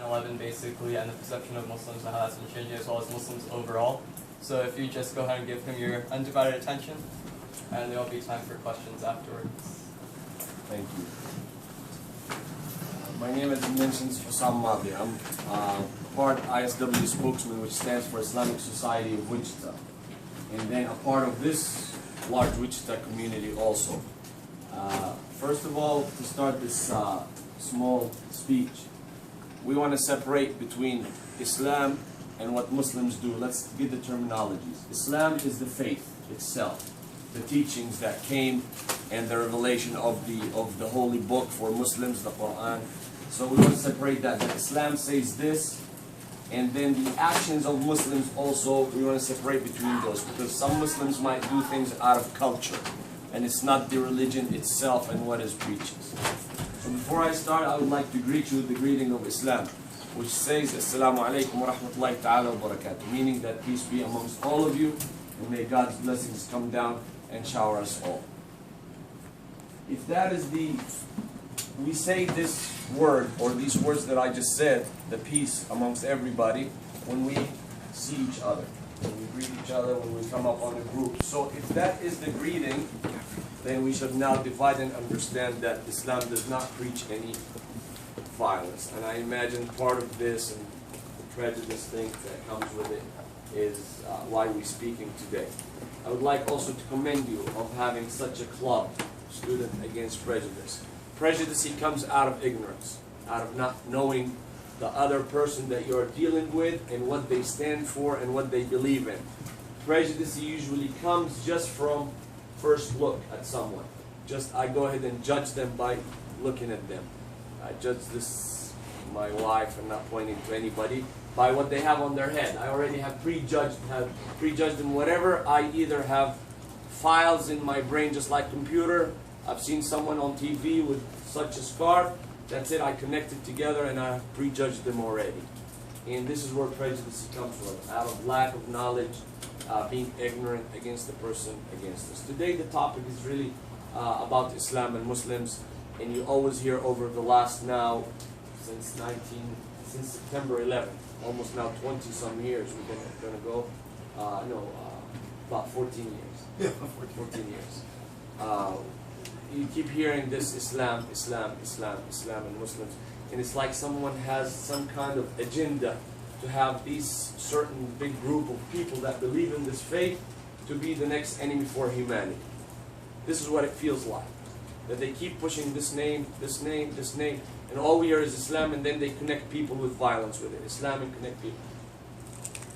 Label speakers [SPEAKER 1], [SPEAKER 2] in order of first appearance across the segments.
[SPEAKER 1] 9/11 basically, and the perception of Muslims and how that's been changing, as well as Muslims overall. So if you just go ahead and give him your undivided attention, and there will be time for questions afterwards.
[SPEAKER 2] Thank you. My name, as you mentioned, is Hussam Madi. I'm part ISW spokesman, which stands for Islamic Society of Wichita, and then a part of this large Wichita community also. First of all, to start this small speech, we want to separate between Islam and what Muslims do. Let's get the terminologies. Islam is the faith itself, the teachings that came and the revelation of the holy book for Muslims, the Quran. So we want to separate that. That Islam says this, and then the actions of Muslims also, we want to separate between those, because some Muslims might do things out of culture, and it's not the religion itself and what it preaches. So before I start, I would like to greet you with the greeting of Islam, which says, Assalamu alaikum wa rahmatullahi ta'ala wa barakatuh, meaning that peace be amongst all of you, and may God's blessings come down and shower us all. If that is we say this word, or these words that I just said, the peace amongst everybody, when we see each other, when we greet each other, when we come up on a group. So if that is the greeting, then we should now divide and understand that Islam does not preach any violence. And I imagine part of this and the prejudice thing that comes with it is why we're speaking today. I would like also to commend you of having such a club, Student Against Prejudice. Prejudice comes out of ignorance, out of not knowing the other person that you're dealing with and what they stand for and what they believe in. Prejudice usually comes just from first look at someone. I go ahead and judge them by looking at them. I judge my wife, I'm not pointing to anybody, by what they have on their head. I already have prejudged them. Whatever, I either have files in my brain just like computer. I've seen someone on TV with such a scarf. That's it, I connect it together and I have prejudged them already. And this is where prejudice comes from, out of lack of knowledge, being ignorant against the person against us. Today the topic is really about Islam and Muslims, and you always hear over the last now, since September 11th, almost now 20 some years, we're going to go, about 14 years. Yeah, 14 years. You keep hearing this Islam, Islam, Islam, Islam, and Muslims, and it's like someone has some kind of agenda to have these certain big group of people that believe in this faith to be the next enemy for humanity. This is what it feels like. That they keep pushing this name, this name, this name, and all we hear is Islam, and then they connect people with violence with it. Islam and connect people.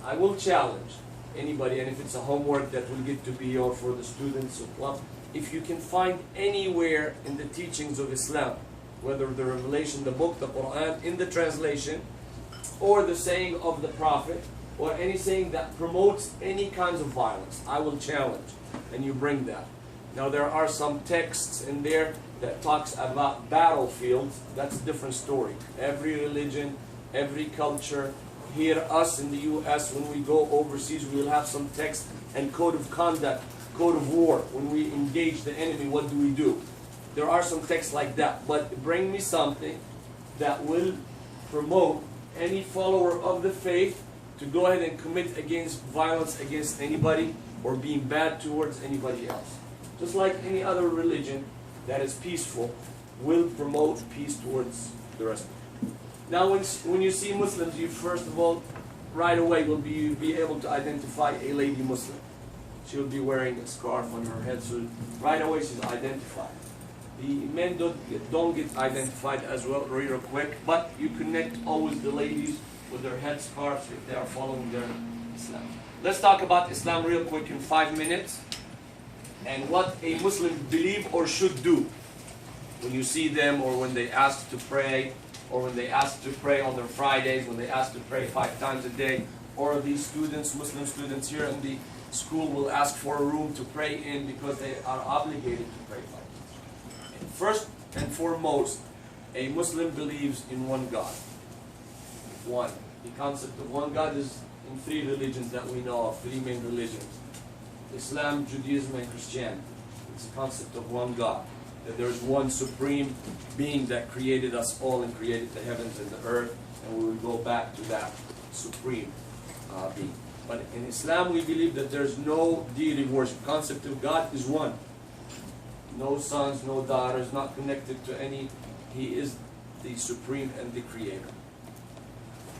[SPEAKER 2] I will challenge anybody, and if it's a homework that will get to be or for the students of club, if you can find anywhere in the teachings of Islam, whether the revelation, the book, the Quran, in the translation, or the saying of the Prophet, or any saying that promotes any kinds of violence, I will challenge, and you bring that. Now there are some texts in there that talks about battlefields. That's a different story. Every religion, every culture, here us in the US, when we go overseas, we will have some text and code of conduct, code of war. When we engage the enemy, what do? There are some texts like that, but bring me something that will promote any follower of the faith to go ahead and commit against violence against anybody or being bad towards anybody else. Just like any other religion that is peaceful will promote peace towards the rest of it. Now when you see Muslims, you first of all, right away will be able to identify a lady Muslim. She'll be wearing a scarf on her head, so right away she's identified. The men don't get identified as well real quick, but you connect always the ladies with their head scarves if they are following their Islam. Let's talk about Islam real quick in 5 minutes, and what a Muslim believe or should do when you see them, or when they ask to pray, or when they ask to pray on their Fridays, when they ask to pray 5 times a day, or these students, Muslim students here in the school will ask for a room to pray in because they are obligated to pray 5 times. First and foremost, a Muslim believes in one God. One. The concept of one God is in 3 religions that we know of, 3 main religions. Islam, Judaism, and Christianity. It's a concept of one God. that there's one supreme being that created us all and created the heavens and the earth, and we will go back to that supreme being. But in Islam, we believe that there's no deity worship. The concept of God is one. No sons, no daughters, not connected to any. He is the supreme and the creator.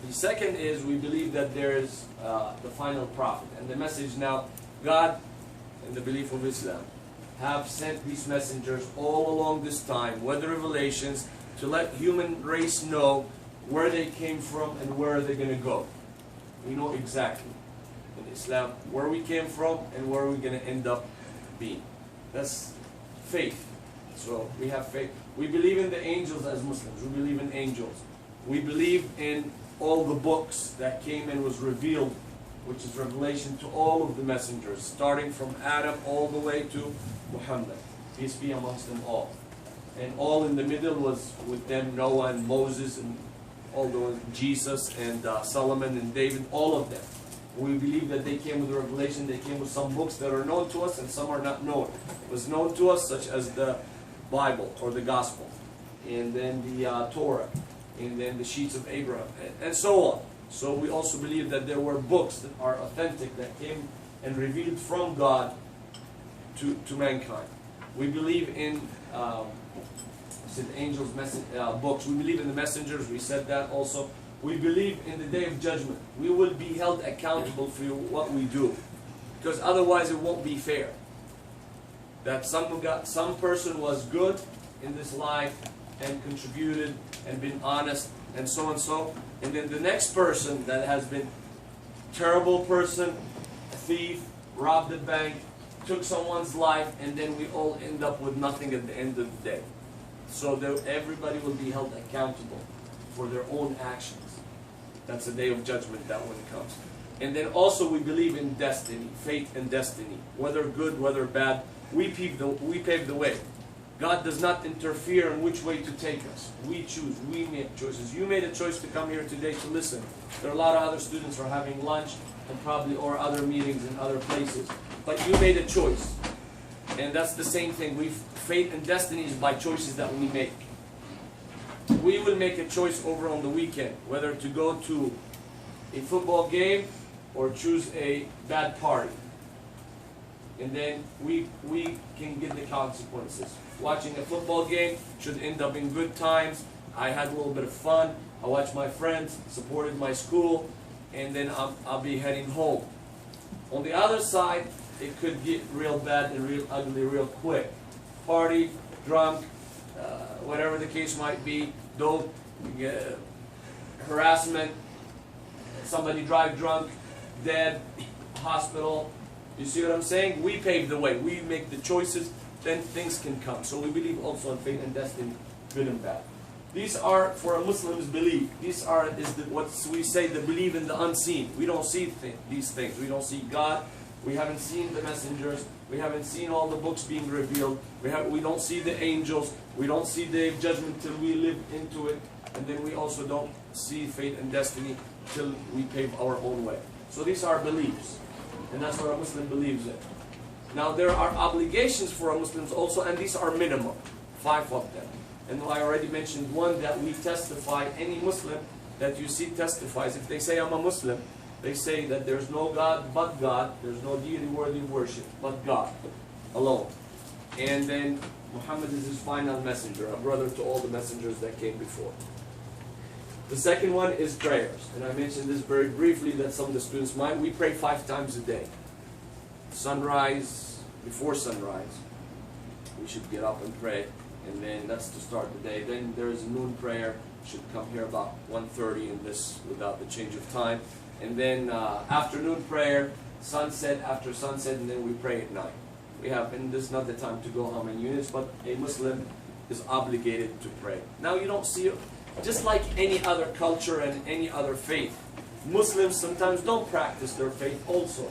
[SPEAKER 2] The second is we believe that there is the final prophet. And the message now, God, in the belief of Islam, have sent these messengers all along this time, with the revelations, to let human race know where they came from and where they're going to go. We know exactly in Islam where we came from and where we're going to end up being. That's faith. So we have faith. We believe in the angels as Muslims. We believe in angels. We believe in all the books that came and was revealed, which is revelation to all of the messengers, starting from Adam all the way to Muhammad. Peace be amongst them all. And all in the middle was with them Noah and Moses and all those, Jesus and Solomon and David, all of them. We believe that they came with a revelation. They came with some books that are known to us and some are not known. It was known to us, such as the Bible or the Gospel, and then the Torah, and then the sheets of Abraham, and so on. So we also believe that there were books that are authentic, that came and revealed from God to mankind. We believe in angels' books. We believe in the messengers. We said that also. We believe in the day of judgment. We will be held accountable for what we do, because otherwise it won't be fair. That some person was good in this life and contributed and been honest and so, and then the next person that has been terrible person, a thief, robbed a bank, took someone's life, and then we all end up with nothing at the end of the day. So everybody will be held accountable for their own actions. That's the day of judgment, that when it comes. And then also we believe in destiny, fate and destiny. Whether good, whether bad, we pave the way. God does not interfere in which way to take us. We choose, we make choices. You made a choice to come here today to listen. There are a lot of other students who are having lunch and probably or other meetings in other places. But you made a choice. And that's the same thing. Fate and destiny is by choices that we make. We will make a choice over on the weekend, whether to go to a football game or choose a bad party. And then we can get the consequences. Watching a football game should end up in good times. I had a little bit of fun. I watched my friends, supported my school, and then I'll be heading home. On the other side, it could get real bad and real ugly real quick. Party, drunk, whatever the case might be, dope, harassment, somebody drive drunk, dead, hospital. You see what I'm saying? We pave the way. We make the choices, then things can come. So we believe also in fate and destiny, good and bad. These are, for a Muslim's belief, what we say, the belief in the unseen. We don't see these things. We don't see God. We haven't seen the messengers. We haven't seen all the books being revealed. We don't see the angels. We don't see the day of judgment till we live into it. And then we also don't see fate and destiny till we pave our own way. So these are beliefs. And that's what a Muslim believes in. Now there are obligations for a Muslims also, and these are minimum. 5 of them. And I already mentioned one, that we testify. Any Muslim that you see testifies. If they say, I'm a Muslim, they say that there's no God but God. There's no deity worthy of worship but God alone. And then Muhammad is his final messenger, a brother to all the messengers that came before. The second one is prayers. And I mentioned this very briefly that some of the students might. We pray 5 times a day. Sunrise, before sunrise, we should get up and pray. And then that's to start the day. Then there is a noon prayer. Should come here about 1:30 in this without the change of time. And then afternoon prayer, sunset, after sunset, and then we pray at night. We have, and this is not the time to go how many units, but a Muslim is obligated to pray. Now you don't see it, just like any other culture and any other faith. Muslims sometimes don't practice their faith also,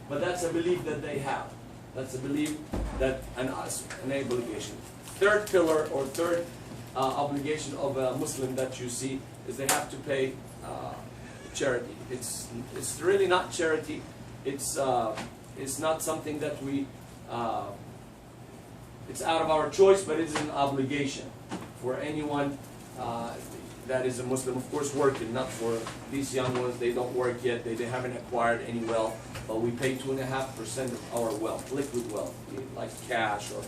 [SPEAKER 2] but that's a belief that they have. That's a belief that an obligation. Third pillar or third obligation of a Muslim that you see is they have to pay charity. It's really not charity. It's not something that we It's out of our choice, but it's an obligation for anyone that is a Muslim. Of course, working, not for these young ones. They don't work yet. They haven't acquired any wealth. But we pay 2.5% of our wealth, liquid wealth, like cash or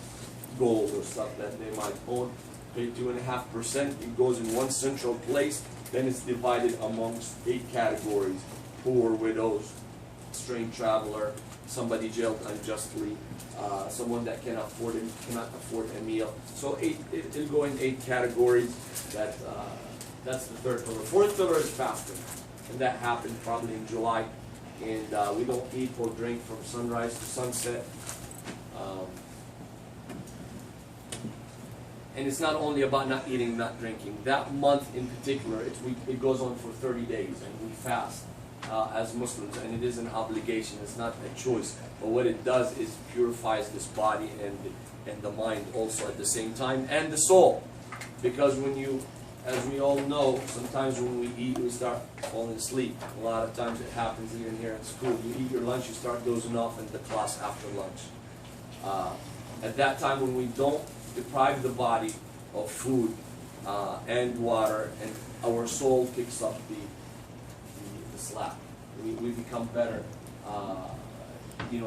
[SPEAKER 2] gold or stuff that they might own. Pay 2.5%. It goes in one central place. Then it's divided amongst 8 categories: poor, widows, strange traveler, somebody jailed unjustly, someone that cannot afford a meal. So it'll go in 8 categories. That's the third pillar. Fourth pillar is fasting, and that happened probably in July. And we don't eat or drink from sunrise to sunset. And it's not only about not eating, not drinking. That month in particular, it goes on for 30 days, and we fast as Muslims, and it is an obligation. It's not a choice. But what it does is purifies this body and the mind also at the same time, and the soul. Because when you, as we all know, sometimes when we eat, we start falling asleep. A lot of times it happens even here at school. You eat your lunch, you start dozing off in the class after lunch. At that time, when we don't deprive the body of food and water, and our soul picks up the slack. We become better,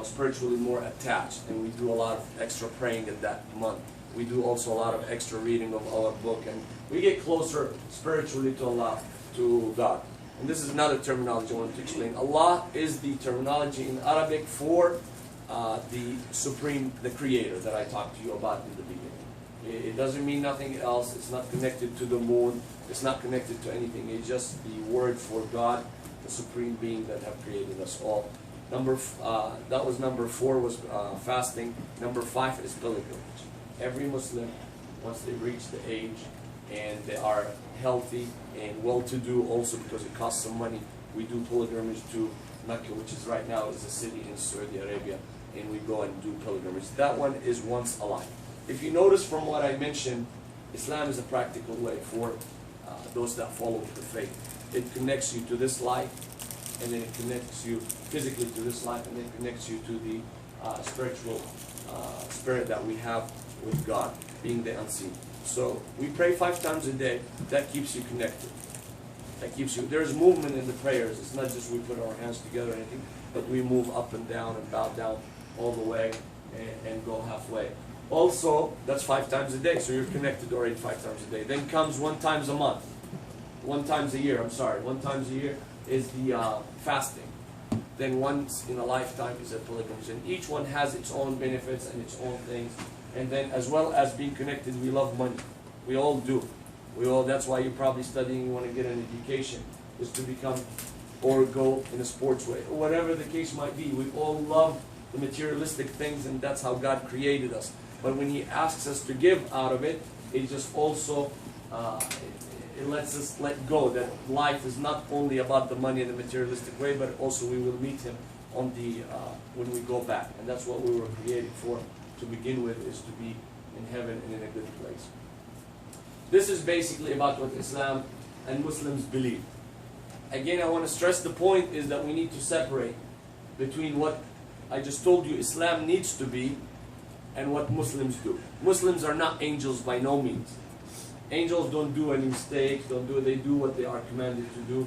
[SPEAKER 2] spiritually more attached, and we do a lot of extra praying in that month. We do also a lot of extra reading of our book, and we get closer spiritually to Allah, to God. And this is another terminology I want to explain. Allah is the terminology in Arabic for the Supreme, the Creator that I talked to you about in the beginning. It doesn't mean nothing else. It's not connected to the moon. It's not connected to anything. It's just the word for God, the Supreme Being that have created us all. That was number 4 was fasting. Number 5 is pilgrimage. Every Muslim, once they reach the age and they are healthy and well-to-do also, because it costs some money, we do pilgrimage to Mecca, which is right now is a city in Saudi Arabia, and we go and do pilgrimage. That one is once a life. If you notice from what I mentioned, Islam is a practical way for those that follow the faith. It connects you to this life, and then it connects you physically to this life, and then it connects you to the spiritual spirit that we have with God, being the unseen. So we pray 5 times a day. That keeps you connected. That keeps you. There's movement in the prayers. It's not just we put our hands together or anything, but we move up and down and bow down all the way and go halfway. Also, that's 5 times a day, so you're connected already 5 times a day. Then comes 1 time a month. 1 time a year, 1 time a year is the fasting. Then once in a lifetime is a pilgrimage. And each one has its own benefits and its own things. And then as well as being connected, we love money. We all do. That's why you're probably studying, you want to get an education, is to become, or go in a sports way, or whatever the case might be. We all love the materialistic things, and that's how God created us. But when He asks us to give out of it, it just also, it lets us let go that life is not only about the money and the materialistic way, but also we will meet Him on the when we go back. And that's what we were created for to begin with, is to be in heaven and in a good place. This is basically about what Islam and Muslims believe. Again, I want to stress the point is that we need to separate between what I just told you Islam needs to be and what Muslims do. Muslims are not angels by no means. Angels don't do any mistakes, they do what they are commanded to do,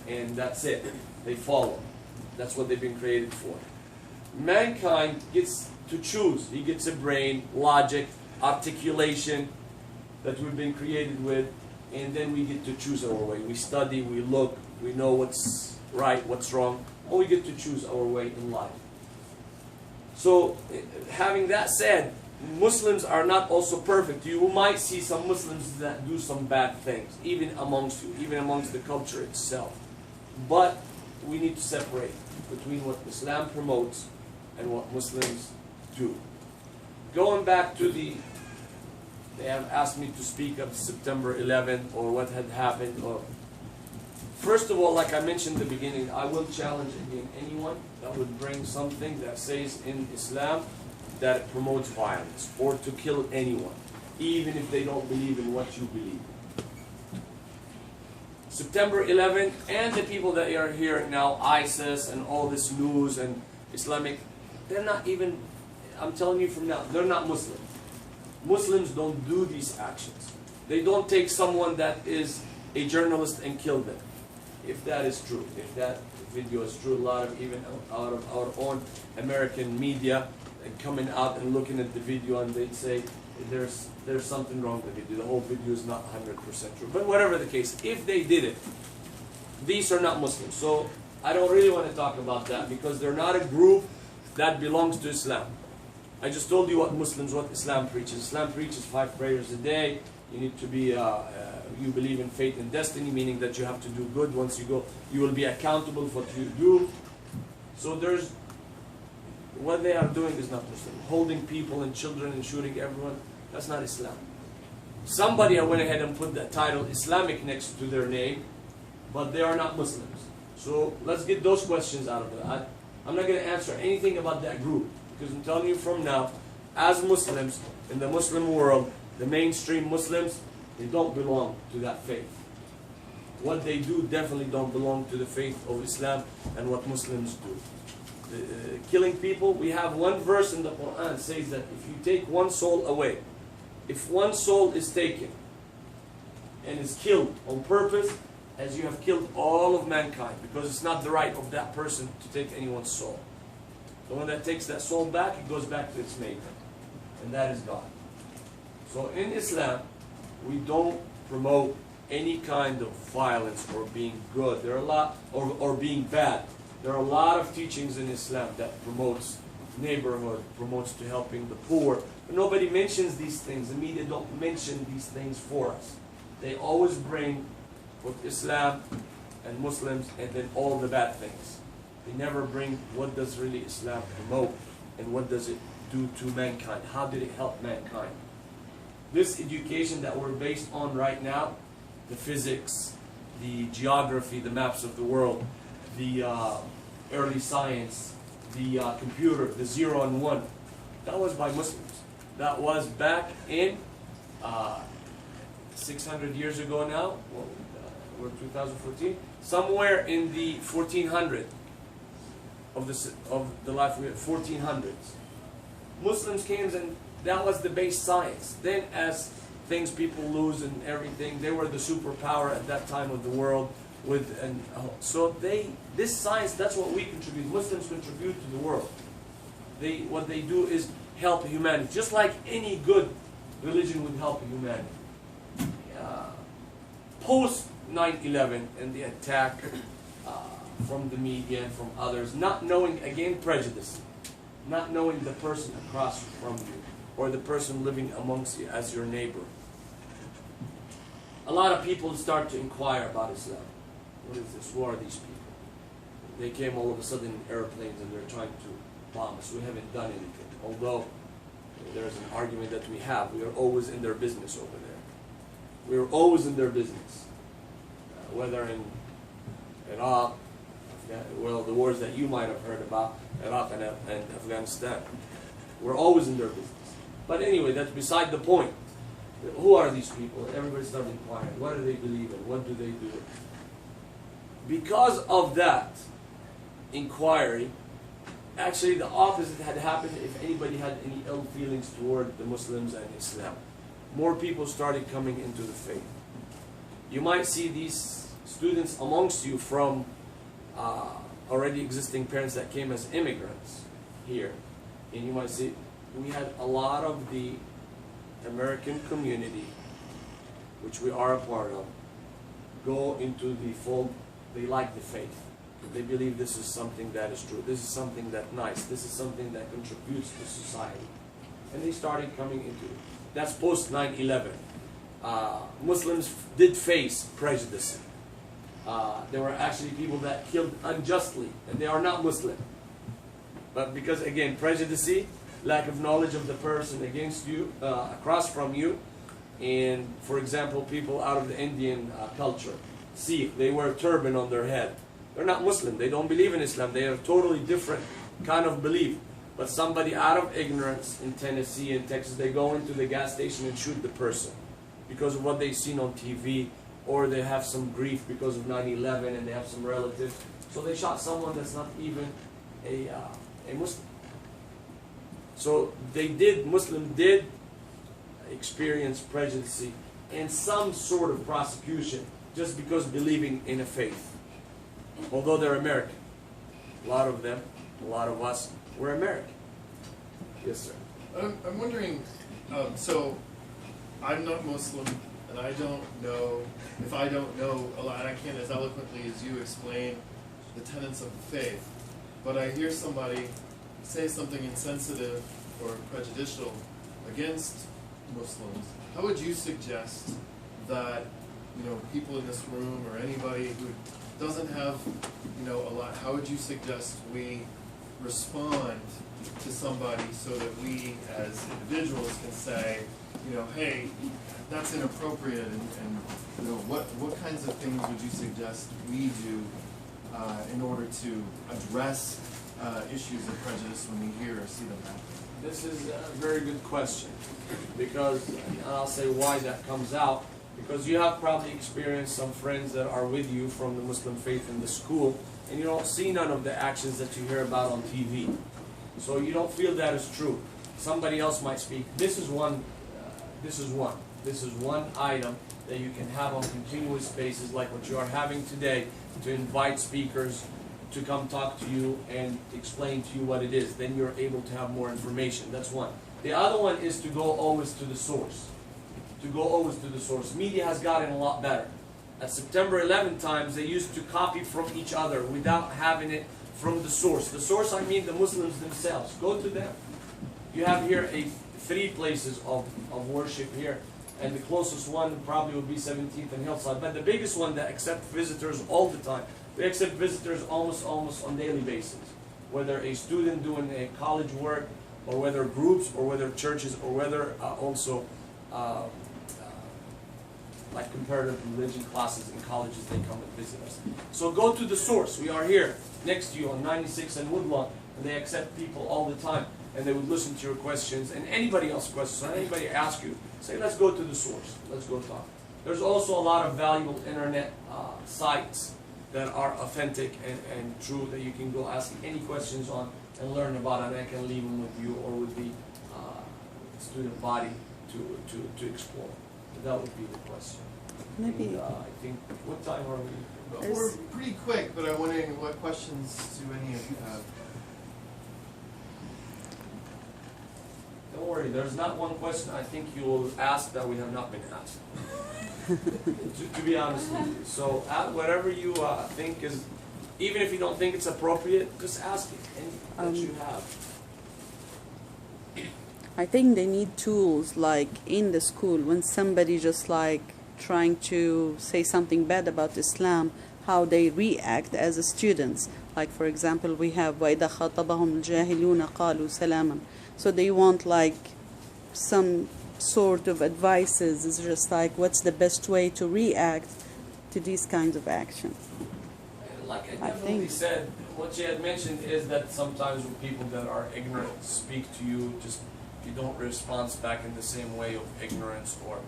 [SPEAKER 2] and that's it. They follow. That's what they've been created for. Mankind gets to choose. He gets a brain, logic, articulation that we've been created with, and then we get to choose our way. We study, we look, we know what's right, what's wrong, and we get to choose our way in life. So, having that said, Muslims are not also perfect. You might see some Muslims that do some bad things, even amongst you, even amongst the culture itself. But we need to separate between what Islam promotes and what Muslims do. Going back to they have asked me to speak of September 11th or what had happened. First of all, like I mentioned in the beginning, I will challenge again anyone that would bring something that says in Islam that it promotes violence or to kill anyone, even if they don't believe in what you believe. September 11th and the people that are hearing now, ISIS and all this news and Islamic, they're not even, I'm telling you from now, they're not Muslim. Muslims don't do these actions. They don't take someone that is a journalist and kill them. If that is true, if that video is true, a lot of even out of our own American media coming out and looking at the video and they say there's something wrong with the video. The whole video is not 100% true. But whatever the case, if they did it, these are not Muslims. So I don't really want to talk about that because they're not a group that belongs to Islam. I just told you what Islam preaches. Islam preaches 5 prayers a day. You need to be, you believe in fate and destiny, meaning that you have to do good. Once you go, you will be accountable for what you do. So what they are doing is not Muslim. Holding people and children and shooting everyone, that's not Islam. Somebody went ahead and put that title Islamic next to their name, but they are not Muslims. So let's get those questions out of that. I'm not going to answer anything about that group because I'm telling you from now, as Muslims in the Muslim world, the mainstream Muslims, they don't belong to that faith. What they do definitely don't belong to the faith of Islam and what Muslims do. Killing people, we have one verse in the Quran says that if you take one soul away, if one soul is taken and is killed on purpose, as you have killed all of mankind, because it's not the right of that person to take anyone's soul. The one that takes that soul back, it goes back to its maker, and that is God. So in Islam, we don't promote any kind of violence or being good. There are a lot, or being bad. There are a lot of teachings in Islam that promotes neighborhood, promotes to helping the poor. But nobody mentions these things. The media don't mention these things for us. They always bring with Islam and Muslims and then all the bad things. They never bring what does really Islam promote and what does it do to mankind. How did it help mankind? This education that we're based on right now, the physics, the geography, the maps of the world, the early science, the computer, the 0 and 1, that was by Muslims. That was back in 600 years ago now. Well, we're 2014. Somewhere in the 1400 of the life we had, 1400s. Muslims came and that was the base science. Then as things people lose and everything, they were the superpower at that time of the world. So this science, that's what we contribute. Muslims contribute to the world. What they do is help humanity, just like any good religion would help humanity. Post 9/11 and the attack from the media and from others, not knowing, again, prejudice, not knowing the person across from you or the person living amongst you as your neighbor. A lot of people start to inquire about Islam. What is this? Who are these people? They came all of a sudden in airplanes and they're trying to bomb us. We haven't done anything. Although there's an argument that we have. We are always in their business over there. We are always in their business. Whether in Iraq, well, the wars that you might have heard about, Iraq and Afghanistan. We're always in their business. But anyway, that's beside the point. Who are these people? Everybody started inquiring. What do they believe in? What do they do? Because of that inquiry, actually the opposite had happened if anybody had any ill feelings toward the Muslims and Islam. More people started coming into the faith. You might see these students amongst you from already existing parents that came as immigrants here. And you might see we had a lot of the American community, which we are a part of, go into the fold. They like the faith. They believe this is something that is true. This is something that's nice. This is something that contributes to society. And they started coming into it. That's post 9/11. Muslims did face prejudice. There were actually people that killed unjustly, and they are not Muslim. But because, again, prejudice, lack of knowledge of the person against you, across from you, and, for example, people out of the Indian culture, Sikh, they wear turban on their head. They're not Muslim. They don't believe in Islam. They have a totally different kind of belief. But somebody out of ignorance in Tennessee and Texas, they go into the gas station and shoot the person because of what they've seen on TV, or they have some grief because of 9/11 and they have some relatives. So they shot someone that's not even a Muslim. So Muslims did experience prejudice and some sort of prosecution just because believing in a faith. Although they're American. A lot of them, a lot of us, we're American. Yes, sir.
[SPEAKER 3] I'm wondering, so I'm not Muslim, and I don't know, if I don't know a lot, and I can't as eloquently as you explain the tenets of the faith, but I hear somebody say something insensitive or prejudicial against Muslims. How would you suggest that, you know, people in this room or anybody who doesn't have, you know, a lot, how would you suggest we respond to somebody so that we as individuals can say, you know, hey, that's inappropriate, and you know, what kinds of things would you suggest we do in order to address issues of prejudice when we hear or see them happen?
[SPEAKER 2] This is a very good question, because, and I'll say why that comes out, because you have probably experienced some friends that are with you from the Muslim faith in the school, and you don't see none of the actions that you hear about on TV. So you don't feel that is true. Somebody else might speak. This is one item that you can have on continuous basis, like what you are having today, to invite speakers to come talk to you and explain to you what it is. Then you're able to have more information. That's one. The other one is to go always to the source. To go always to the source. Media has gotten a lot better. At September 11 times, they used to copy from each other without having it from the source. The source, I mean the Muslims themselves. Go to them. You have here 3 places of worship here, and the closest one probably would be 17th and Hillside. But the biggest one that accepts visitors all the time. We accept visitors almost on daily basis. Whether a student doing a college work, or whether groups, or whether churches, or whether also like comparative religion classes in colleges, they come and visit us. So go to the source. We are here next to you on 96 and Woodlawn, and they accept people all the time, and they would listen to your questions and anybody else's questions. So anybody ask you, say, let's go to the source. Let's go talk. There's also a lot of valuable internet sites that are authentic and true that you can go ask any questions on and learn about, and I can leave them with you or with the student body to explore. That would be the question.
[SPEAKER 4] Maybe.
[SPEAKER 2] And, I think, what time are we?
[SPEAKER 3] Well, we're pretty quick, but I'm wondering what questions do any of you have?
[SPEAKER 2] Don't worry, there's not one question I think you will ask that we have not been asked. to be honest with you. So whatever you think is, even if you don't think it's appropriate, just ask it and that you have.
[SPEAKER 4] I think they need tools like in the school when somebody just like trying to say something bad about Islam, how they react as students. Like for example, we have وَإِذَا خَاطَبَهُمُ الْجَاهِلُونَ قَالُوا سَلَامًا. So they want like some sort of advices. It's just like what's the best way to react to these kinds of actions.
[SPEAKER 2] Like I definitely said, what you had mentioned is that sometimes when people that are ignorant speak to you, just you don't respond back in the same way of ignorance or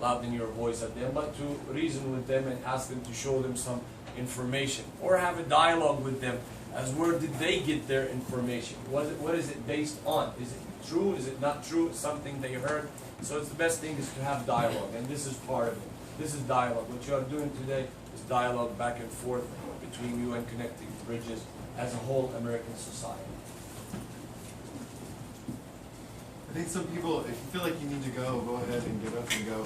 [SPEAKER 2] louding your voice at them, but to reason with them and ask them to show them some information or have a dialogue with them as where did they get their information? What is it based on? Is it true? Is it not true? Something they heard? So it's the best thing is to have dialogue, and this is part of it. This is dialogue. What you are doing today is dialogue back and forth between you and connecting bridges as a whole American society.
[SPEAKER 3] I think some people, if you feel like you need to go ahead and get up and go.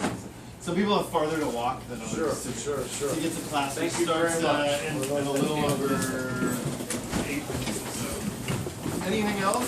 [SPEAKER 3] Some people have farther to walk than others.
[SPEAKER 2] Sure.
[SPEAKER 3] To get to class,
[SPEAKER 2] Thank
[SPEAKER 3] which
[SPEAKER 2] you very
[SPEAKER 3] starts
[SPEAKER 2] much.
[SPEAKER 3] in a little over 8 minutes or so. Anything else?